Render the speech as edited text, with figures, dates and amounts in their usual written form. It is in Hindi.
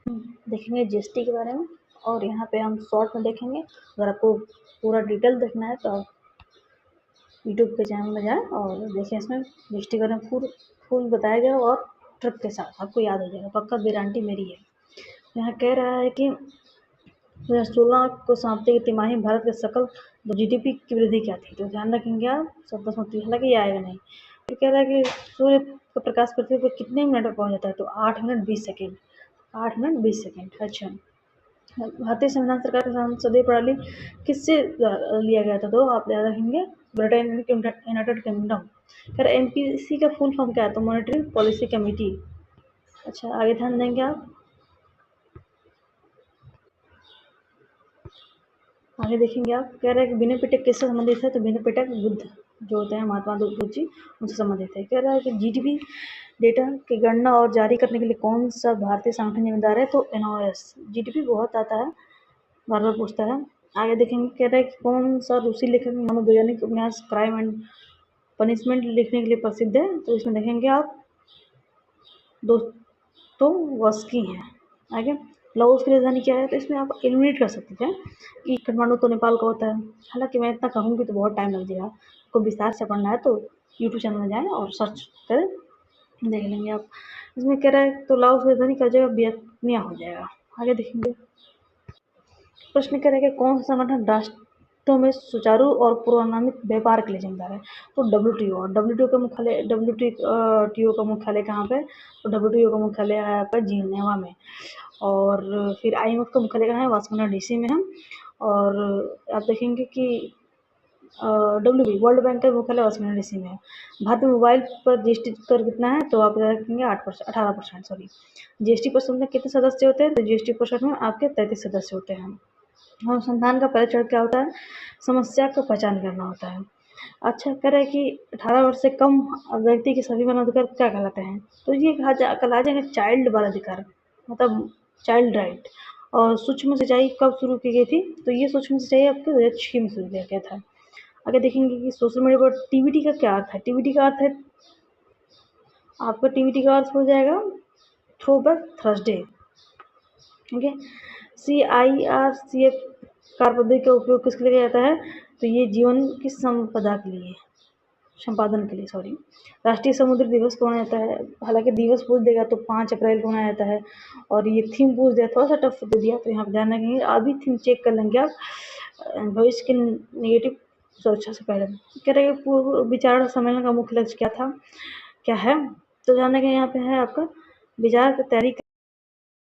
देखेंगे जीएसटी के बारे में, और यहाँ पे हम शॉर्ट में देखेंगे। अगर आपको पूरा डिटेल देखना है तो आप यूट्यूब के चैनल में जाएँ और देखिए, इसमें जीएसटी के बारे में फुल बताया गया और ट्रिक के साथ आपको याद हो जाएगा, पक्का गारंटी मेरी है। यहाँ कह रहा है कि 2016 को समाप्ति की तिमाही भारत के सकल जीडीपी की वृद्धि क्या थी, तो ध्यान रखेंगे आप 1730, हालांकि ये आएगा नहीं। तो कह रहा है कि सूर्य का प्रकाश पृथ्वी पर कितने मिनट में पहुंच जाता है, तो 8 मिनट 20 सेकेंड। 8 minute 20 second. अच्छा, भारतीय संविधान सरकार का संसदीय प्रणाली किससे लिया गया था, तो आप याद रखेंगे ब्रिटेन यूनाइटेड किंगडम। फिर एमपीसी का फुल फॉर्म क्या है, तो मॉनेटरी पॉलिसी कमेटी। अच्छा, आगे ध्यान देंगे आप। आगे देखेंगे आप, कह रहा है कि विनय पिटक किससे संबंधित है, तो विनय पिटक बुद्ध जो होते हैं, महात्मा बुद्ध जी, उनसे संबंधित है। कह रहा है कि जीडीपी डेटा की गणना और जारी करने के लिए कौन सा भारतीय संगठन जिम्मेदार है, तो एनओएस। जीडीपी बहुत आता है, बार बार पूछता है। आगे देखेंगे, कह रहा है कि कौन सा रूसी लेखक मनोवैज्ञानिक उपन्यास क्राइम एंड पनिशमेंट लिखने के लिए प्रसिद्ध है, तो इसमें देखेंगे आप दोस्तोयेव्स्की हैं। आगे, लाओस की राजधानी क्या है, तो इसमें आप एलिमिनेट कर सकते हैं कि काठमांडू तो नेपाल का होता है। हालांकि मैं इतना कहूँगी तो बहुत टाइम लग जाएगा, आपको विस्तार से पढ़ना है तो यूट्यूब चैनल में जाएँ और सर्च करें, देख लेंगे आप। इसमें कह रहा है तो लाओस की राजधानी का जगह वियतनाम हो जाएगा। आगे देखेंगे, प्रश्न कह रहा है कि कौन सा संगठन राष्ट्रों में सुचारू और पूर्वनियमित व्यापार के लिए जिम्मेदार है, तो डब्ल्यूटीओ। और डब्ल्यूटीओ का मुख्यालय कहाँ पे, तो डब्ल्यूटीओ का मुख्यालय है आपका जिनेवा में। और फिर आईएमएफ का मुख्यालय कहाँ है, वाशिंगटन डीसी में है। और आप देखेंगे कि डब्ल्यूबी वर्ल्ड बैंक का मुख्यालय वाशिंगटन डीसी में है। भारत में मोबाइल पर जीएसटी कर कितना है, तो आप रखेंगे 18%। सॉरी, जीएसटी परिषद में कितने सदस्य होते हैं, तो जीएसटी परिषद में आपके 33 सदस्य होते हैं। अनुसंधान का परीक्षण क्या होता है, समस्या का पहचान करना होता है। अच्छा, कह रहा है कि 18 वर्ष से कम व्यक्ति के सभी मानवाधिकार क्या कहलाते हैं, तो ये कहला जाएंगे चाइल्ड वाला अधिकार, मतलब चाइल्ड राइट। और सूक्ष्म सिंचाई कब शुरू की गई थी, तो ये सूक्ष्म सिंचाई आपके 2006 में शुरू किया गया था। आगे देखेंगे कि सोशल मीडिया पर टीबीटी का क्या अर्थ है। टीबीटी का अर्थ है, आपका टीबीटी का अर्थ हो जाएगा थ्रोबैक थर्सडे। ठीक है। CIRCF कार पद्धति का उपयोग किसके लिए किया जाता है, तो ये जीवन की संपदा के लिए, संपादन के लिए, सॉरी। राष्ट्रीय समुद्र दिवस कब मनाया जाता है, हालांकि दिवस पूछ देगा तो 5 अप्रैल को मनाया जाता है। और ये थीम पूछ दिया, थोड़ा सा टफ दे दिया, तो यहाँ पर ध्यान रखेंगे। अभी थीम चेक कर लेंगे आप भविष्य की नेगेटिव सुरक्षा से पहले। कह रहे हैं पूर्व विचार सम्मेलन का मुख्य लक्ष्य क्या था, क्या है, तो जानने के यहाँ पे है आपका विचार तैयारी